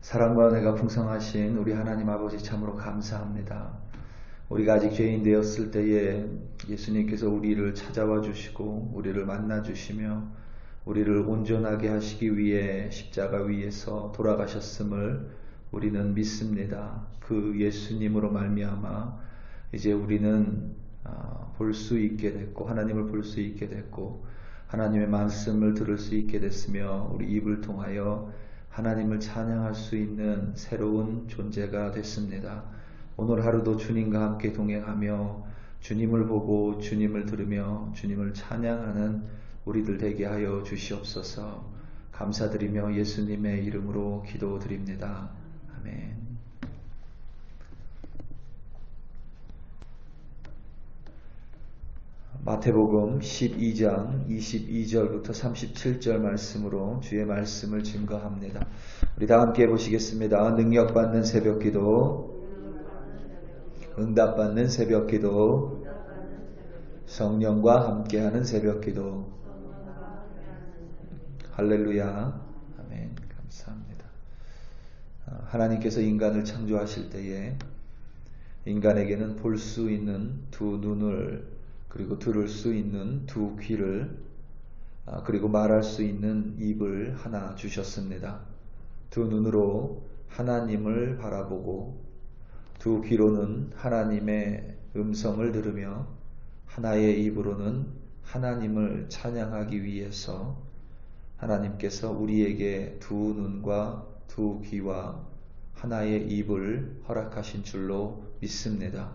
사랑과 은혜가 풍성하신 우리 하나님 아버지 참으로 감사합니다. 우리가 아직 죄인 되었을 때에 예수님께서 우리를 찾아와 주시고 우리를 만나 주시며 우리를 온전하게 하시기 위해 십자가 위에서 돌아가셨음을 우리는 믿습니다. 그 예수님으로 말미암아 이제 우리는 볼 수 있게 됐고 하나님을 볼 수 있게 됐고 하나님의 말씀을 들을 수 있게 됐으며 우리 입을 통하여 하나님을 찬양할 수 있는 새로운 존재가 됐습니다. 오늘 하루도 주님과 함께 동행하며 주님을 보고 주님을 들으며 주님을 찬양하는 우리들 되게 하여 주시옵소서. 감사드리며 예수님의 이름으로 기도드립니다. 아멘. 마태복음 12장 22절부터 37절 말씀으로 주의 말씀을 증거합니다. 우리 다 함께 보시겠습니다. 능력받는 새벽기도, 응답받는 새벽기도, 성령과 함께하는 새벽기도. 할렐루야. 아멘. 감사합니다. 하나님께서 인간을 창조하실 때에 인간에게는 볼 수 있는 두 눈을, 그리고 들을 수 있는 두 귀를, 그리고 말할 수 있는 입을 하나 주셨습니다. 두 눈으로 하나님을 바라보고 두 귀로는 하나님의 음성을 들으며 하나의 입으로는 하나님을 찬양하기 위해서 하나님께서 우리에게 두 눈과 두 귀와 하나의 입을 허락하신 줄로 믿습니다.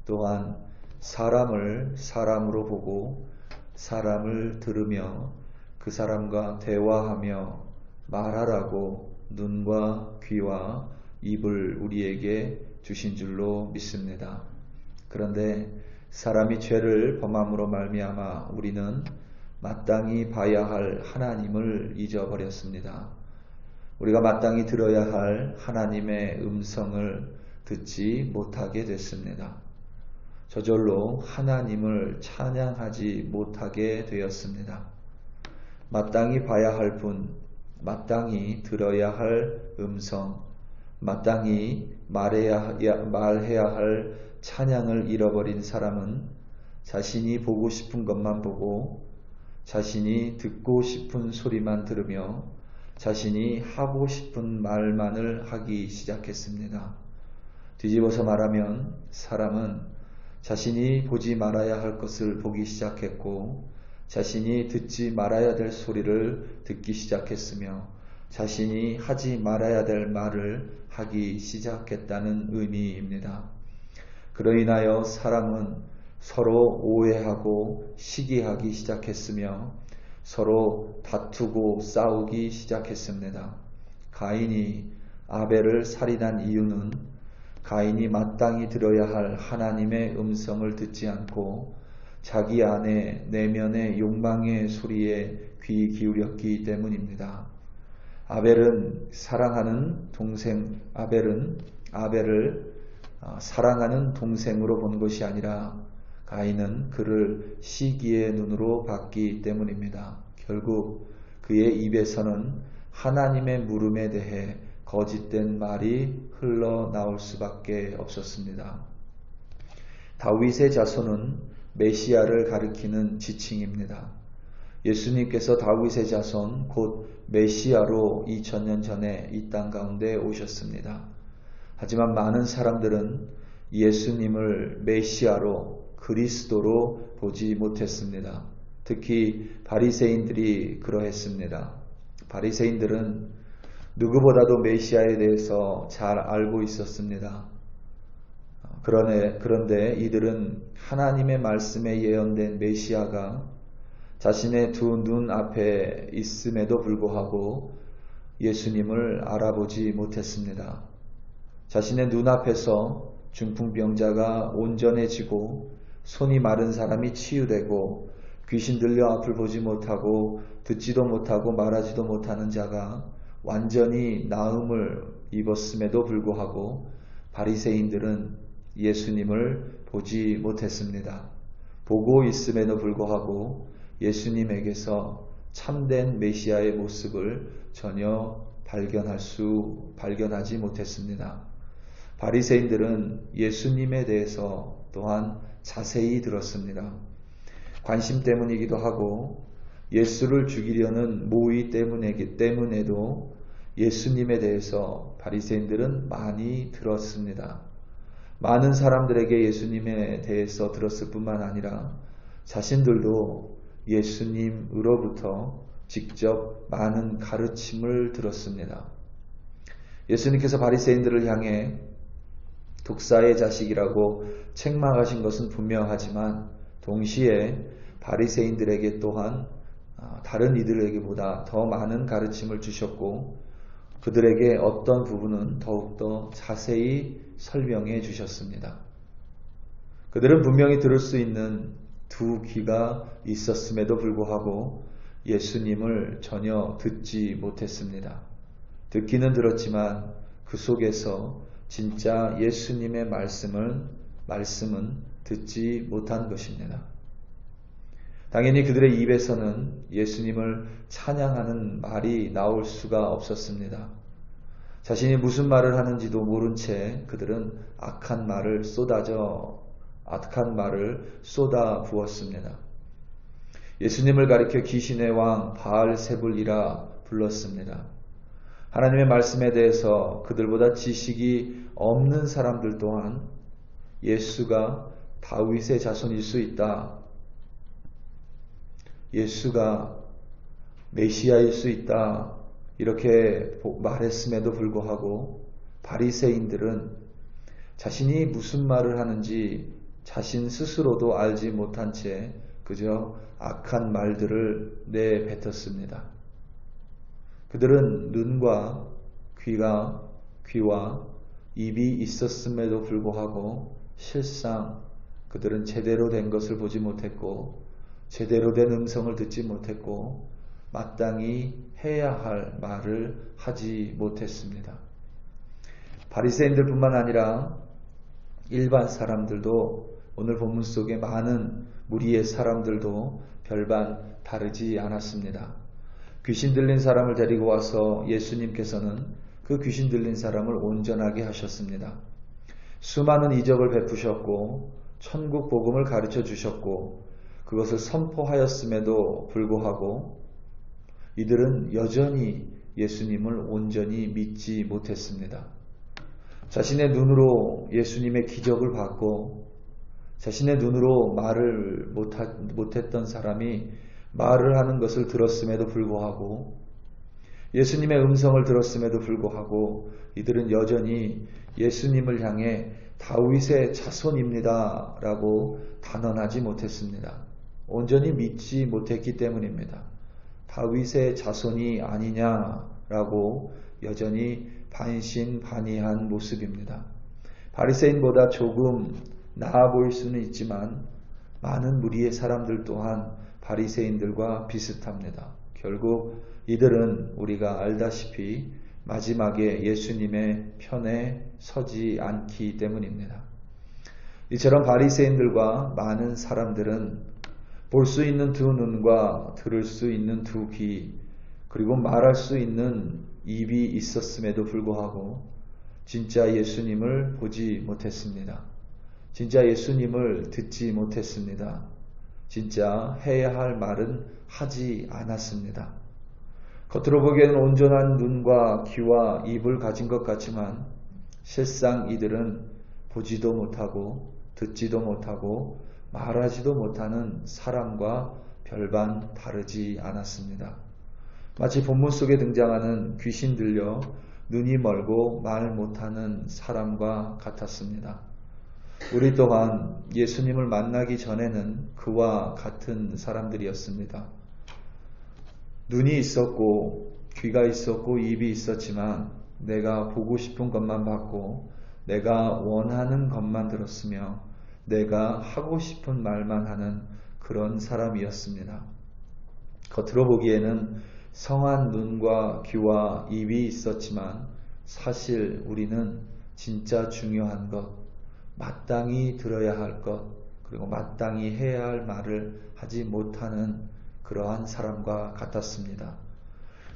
또한 사람을 사람으로 보고 사람을 들으며 그 사람과 대화하며 말하라고 눈과 귀와 입을 우리에게 주신 줄로 믿습니다. 그런데 사람이 죄를 범함으로 말미암아 우리는 마땅히 봐야 할 하나님을 잊어버렸습니다. 우리가 마땅히 들어야 할 하나님의 음성을 듣지 못하게 됐습니다. 저절로 하나님을 찬양하지 못하게 되었습니다. 마땅히 봐야 할 분, 마땅히 들어야 할 음성, 마땅히 말해야 할 찬양을 잃어버린 사람은 자신이 보고 싶은 것만 보고 자신이 듣고 싶은 소리만 들으며 자신이 하고 싶은 말만을 하기 시작했습니다. 뒤집어서 말하면 사람은 자신이 보지 말아야 할 것을 보기 시작했고 자신이 듣지 말아야 될 소리를 듣기 시작했으며 자신이 하지 말아야 될 말을 하기 시작했다는 의미입니다. 그로 인하여 사람은 서로 오해하고 시기하기 시작했으며 서로 다투고 싸우기 시작했습니다. 가인이 아벨을 살인한 이유는 가인이 마땅히 들어야 할 하나님의 음성을 듣지 않고 자기 안에 내면의 욕망의 소리에 귀 기울였기 때문입니다. 아벨을 사랑하는 동생으로 본 것이 아니라 가인은 그를 시기의 눈으로 봤기 때문입니다. 결국 그의 입에서는 하나님의 물음에 대해 거짓된 말이 흘러나올 수밖에 없었습니다. 다윗의 자손은 메시아를 가리키는 지칭입니다. 예수님께서 다윗의 자손 곧 메시아로 2000년 전에 이 땅 가운데 오셨습니다. 하지만 많은 사람들은 예수님을 메시아로 그리스도로 보지 못했습니다. 특히 바리새인들이 그러했습니다. 바리새인들은 누구보다도 메시아에 대해서 잘 알고 있었습니다. 그런데 이들은 하나님의 말씀에 예언된 메시아가 자신의 두 눈 앞에 있음에도 불구하고 예수님을 알아보지 못했습니다. 자신의 눈앞에서 중풍병자가 온전해지고 손이 마른 사람이 치유되고 귀신 들려 앞을 보지 못하고 듣지도 못하고 말하지도 못하는 자가 완전히 나음을 입었음에도 불구하고 바리새인들은 예수님을 보지 못했습니다. 보고 있음에도 불구하고 예수님에게서 참된 메시아의 모습을 전혀 발견하지 못했습니다. 바리새인들은 예수님에 대해서 또한 자세히 들었습니다. 관심 때문이기도 하고 예수를 죽이려는 모의 때문에도 예수님에 대해서 바리새인들은 많이 들었습니다. 많은 사람들에게 예수님에 대해서 들었을 뿐만 아니라 자신들도 예수님으로부터 직접 많은 가르침을 들었습니다. 예수님께서 바리새인들을 향해 독사의 자식이라고 책망하신 것은 분명하지만 동시에 바리새인들에게 또한 다른 이들에게보다 더 많은 가르침을 주셨고 그들에게 어떤 부분은 더욱더 자세히 설명해 주셨습니다. 그들은 분명히 들을 수 있는 두 귀가 있었음에도 불구하고 예수님을 전혀 듣지 못했습니다. 듣기는 들었지만 그 속에서 진짜 예수님의 말씀은 듣지 못한 것입니다. 당연히 그들의 입에서는 예수님을 찬양하는 말이 나올 수가 없었습니다. 자신이 무슨 말을 하는지도 모른 채 그들은 악한 말을 쏟아 부었습니다. 예수님을 가리켜 귀신의 왕 바알세불이라 불렀습니다. 하나님의 말씀에 대해서 그들보다 지식이 없는 사람들 또한 예수가 다윗의 자손일 수 있다. 예수가 메시아일 수 있다. 이렇게 말했음에도 불구하고 바리새인들은 자신이 무슨 말을 하는지 자신 스스로도 알지 못한 채 그저 악한 말들을 내뱉었습니다. 그들은 눈과 귀와 입이 있었음에도 불구하고 실상 그들은 제대로 된 것을 보지 못했고 제대로 된 음성을 듣지 못했고 마땅히 해야 할 말을 하지 못했습니다. 바리새인들뿐만 아니라 일반 사람들도 오늘 본문 속에 많은 무리의 사람들도 별반 다르지 않았습니다. 귀신 들린 사람을 데리고 와서 예수님께서는 그 귀신 들린 사람을 온전하게 하셨습니다. 수많은 이적을 베푸셨고 천국 복음을 가르쳐 주셨고 그것을 선포하였음에도 불구하고 이들은 여전히 예수님을 온전히 믿지 못했습니다. 자신의 눈으로 예수님의 기적을 봤고 자신의 눈으로 말을 못했던 사람이 말을 하는 것을 들었음에도 불구하고 예수님의 음성을 들었음에도 불구하고 이들은 여전히 예수님을 향해 다윗의 자손입니다 라고 단언하지 못했습니다. 온전히 믿지 못했기 때문입니다. 다윗의 자손이 아니냐라고 여전히 반신반의한 모습입니다. 바리새인보다 조금 나아 보일 수는 있지만 많은 무리의 사람들 또한 바리새인들과 비슷합니다. 결국 이들은 우리가 알다시피 마지막에 예수님의 편에 서지 않기 때문입니다. 이처럼 바리새인들과 많은 사람들은 볼 수 있는 두 눈과 들을 수 있는 두 귀, 그리고 말할 수 있는 입이 있었음에도 불구하고 진짜 예수님을 보지 못했습니다. 진짜 예수님을 듣지 못했습니다. 진짜 해야 할 말은 하지 않았습니다. 겉으로 보기에는 온전한 눈과 귀와 입을 가진 것 같지만 실상 이들은 보지도 못하고 듣지도 못하고 말하지도 못하는 사람과 별반 다르지 않았습니다. 마치 본문 속에 등장하는 귀신 들려 눈이 멀고 말 못하는 사람과 같았습니다. 우리 또한 예수님을 만나기 전에는 그와 같은 사람들이었습니다. 눈이 있었고 귀가 있었고 입이 있었지만 내가 보고 싶은 것만 봤고 내가 원하는 것만 들었으며 내가 하고 싶은 말만 하는 그런 사람이었습니다. 겉으로 보기에는 성한 눈과 귀와 입이 있었지만 사실 우리는 진짜 중요한 것, 마땅히 들어야 할 것, 그리고 마땅히 해야 할 말을 하지 못하는 그러한 사람과 같았습니다.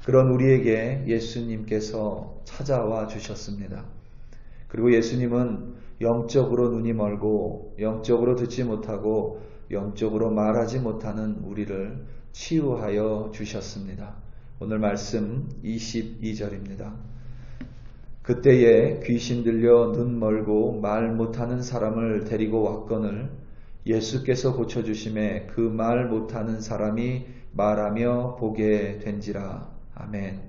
그런 우리에게 예수님께서 찾아와 주셨습니다. 그리고 예수님은 영적으로 눈이 멀고 영적으로 듣지 못하고 영적으로 말하지 못하는 우리를 치유하여 주셨습니다. 오늘 말씀 22절입니다. 그때에 귀신 들려 눈 멀고 말 못하는 사람을 데리고 왔거늘 예수께서 고쳐주심에 그 말 못하는 사람이 말하며 보게 된지라. 아멘.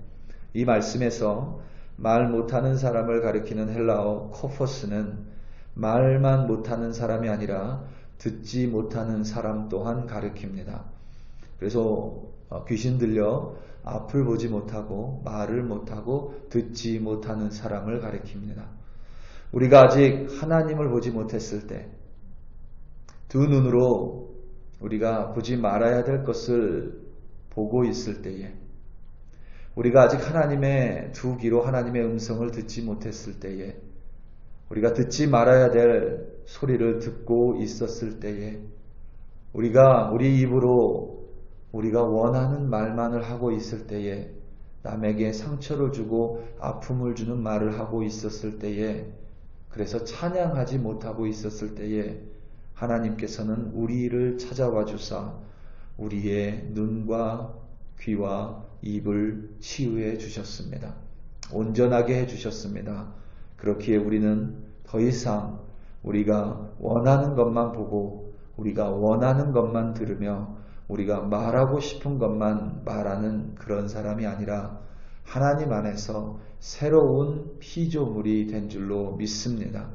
이 말씀에서 말 못하는 사람을 가리키는 헬라어 코포스는 말만 못하는 사람이 아니라 듣지 못하는 사람 또한 가리킵니다. 그래서 귀신 들려 앞을 보지 못하고 말을 못하고 듣지 못하는 사람을 가리킵니다. 우리가 아직 하나님을 보지 못했을 때 두 눈으로 우리가 보지 말아야 될 것을 보고 있을 때에 우리가 아직 하나님의 두 귀로 하나님의 음성을 듣지 못했을 때에 우리가 듣지 말아야 될 소리를 듣고 있었을 때에 우리가 우리 입으로 우리가 원하는 말만을 하고 있을 때에 남에게 상처를 주고 아픔을 주는 말을 하고 있었을 때에 그래서 찬양하지 못하고 있었을 때에 하나님께서는 우리를 찾아와 주사 우리의 눈과 귀와 입을 치유해 주셨습니다. 온전하게 해 주셨습니다. 그렇기에 우리는 더 이상 우리가 원하는 것만 보고 우리가 원하는 것만 들으며 우리가 말하고 싶은 것만 말하는 그런 사람이 아니라 하나님 안에서 새로운 피조물이 된 줄로 믿습니다.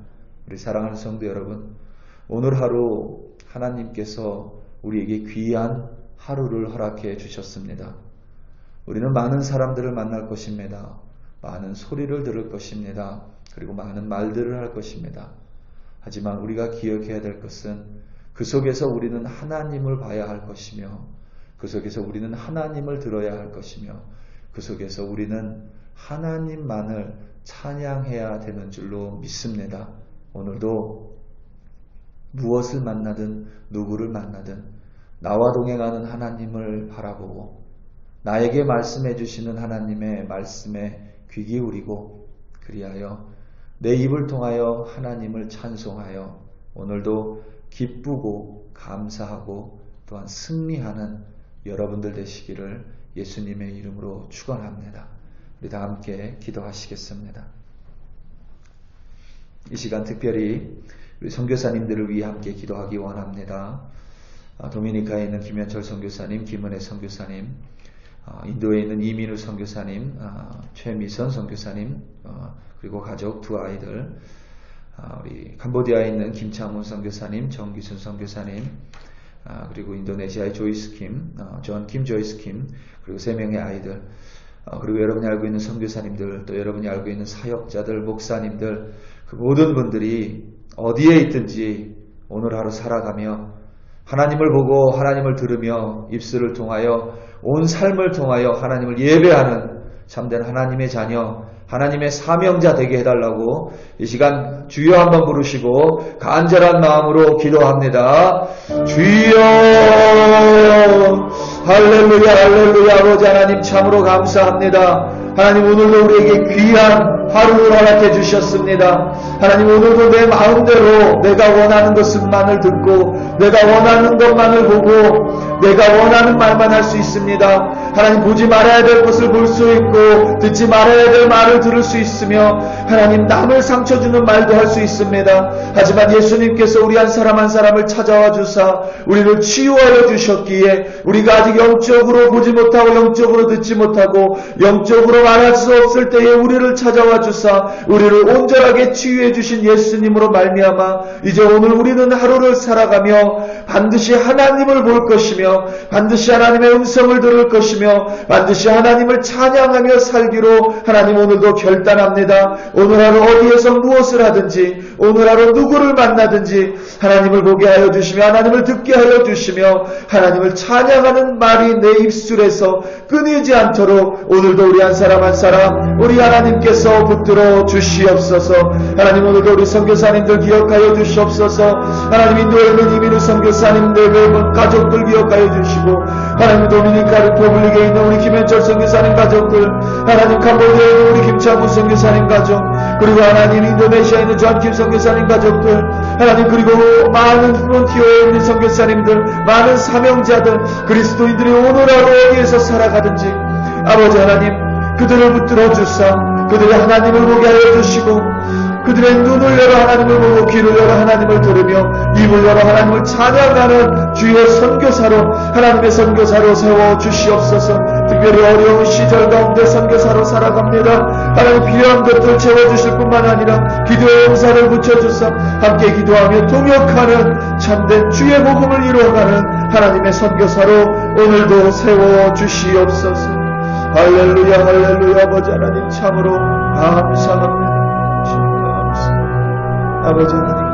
우리 사랑하는 성도 여러분, 오늘 하루 하나님께서 우리에게 귀한 하루를 허락해 주셨습니다. 우리는 많은 사람들을 만날 것입니다. 많은 소리를 들을 것입니다. 그리고 많은 말들을 할 것입니다. 하지만 우리가 기억해야 될 것은 그 속에서 우리는 하나님을 봐야 할 것이며 그 속에서 우리는 하나님을 들어야 할 것이며 그 속에서 우리는 하나님만을 찬양해야 되는 줄로 믿습니다. 오늘도 무엇을 만나든 누구를 만나든 나와 동행하는 하나님을 바라보고 나에게 말씀해 주시는 하나님의 말씀에 귀 기울이고 그리하여 내 입을 통하여 하나님을 찬송하여 오늘도 기쁘고 감사하고 또한 승리하는 여러분들 되시기를 예수님의 이름으로 축원합니다. 우리 다 함께 기도하시겠습니다. 이 시간 특별히 우리 선교사님들을 위해 함께 기도하기 원합니다. 도미니카에 있는 김현철 선교사님, 김은혜 선교사님, 인도에 있는 이민우 선교사님, 최미선 선교사님, 그리고 가족 두 아이들, 우리 캄보디아에 있는 김창훈 선교사님, 정기순 선교사님, 그리고 인도네시아의 조이스 킴, 존 조이스 킴, 그리고 3명의 아이들, 그리고 여러분이 알고 있는 선교사님들, 또 여러분이 알고 있는 사역자들, 목사님들, 그 모든 분들이 어디에 있든지 오늘 하루 살아가며 하나님을 보고 하나님을 들으며 입술을 통하여 온 삶을 통하여 하나님을 예배하는 참된 하나님의 자녀, 하나님의 사명자 되게 해달라고 이 시간 주여 한번 부르시고 간절한 마음으로 기도합니다. 주여, 할렐루야, 할렐루야. 아버지 하나님 참으로 감사합니다. 하나님 오늘도 우리에게 귀한 하루를 허락해 주셨습니다. 하나님 오늘도 내 마음대로 내가 원하는 것만을 듣고 내가 원하는 것만을 보고 내가 원하는 말만 할 수 있습니다. 하나님 보지 말아야 될 것을 볼 수 있고 듣지 말아야 될 말을 들을 수 있으며 하나님 남을 상처 주는 말도 할 수 있습니다. 하지만 예수님께서 우리 한 사람 한 사람을 찾아와 주사 우리를 치유하여 주셨기에 우리가 아직 영적으로 보지 못하고 영적으로 듣지 못하고 영적으로 말할 수 없을 때에 우리를 찾아와 주사 우리를 온전하게 치유해 주신 예수님으로 말미암아 이제 오늘 우리는 하루를 살아가며 반드시 하나님을 볼 것이며 반드시 하나님의 음성을 들을 것이며 반드시 하나님을 찬양하며 살기로 하나님 오늘도 결단합니다. 오늘 하루 어디에서 무엇을 하든지 오늘 하루 누구를 만나든지 하나님을 보게 하여 주시며 하나님을 듣게 하여 주시며 하나님을 찬양하는 말이 내 입술에서 끊이지 않도록 오늘도 우리 한 사람 한 사람 우리 하나님께서 붙들어 주시옵소서. 하나님 오늘도 우리 선교사님들 기억하여 주시옵소서. 하나님 인도에 있는 이민우 선교사님들 외국 가족들 기억하여 주시고 하나님 도미니카 리퍼블릭에 있는 우리 김현철 선교사님 가족들, 하나님 캄보디아에 있는 우리 김창우 선교사님 가족, 그리고 하나님 인도네시아에 있는 존킴 선교사님 가족들, 하나님 그리고 많은 프론티어에 있는 선교사님들, 많은 사명자들, 그리스도인들이 오늘 하루 어디에서 살아가든지 아버지 하나님 그들을 붙들어 주사 그들의 하나님을 보게 하여 주시고 그들의 눈을 열어 하나님을 보고 귀를 열어 하나님을 들으며 입을 열어 하나님을 찬양하는 주의 선교사로 하나님의 선교사로 세워주시옵소서. 특별히 어려운 시절 가운데 선교사로 살아갑니다. 하나님 필요한 것들 채워주실 뿐만 아니라 기도의 용사를 붙여주사 함께 기도하며 동역하는 참된 주의 복음을 이루어가는 하나님의 선교사로 오늘도 세워주시옵소서. 할렐루야 할렐루야. 아버지 하나님 참으로 감사합니다. 아버지 하나님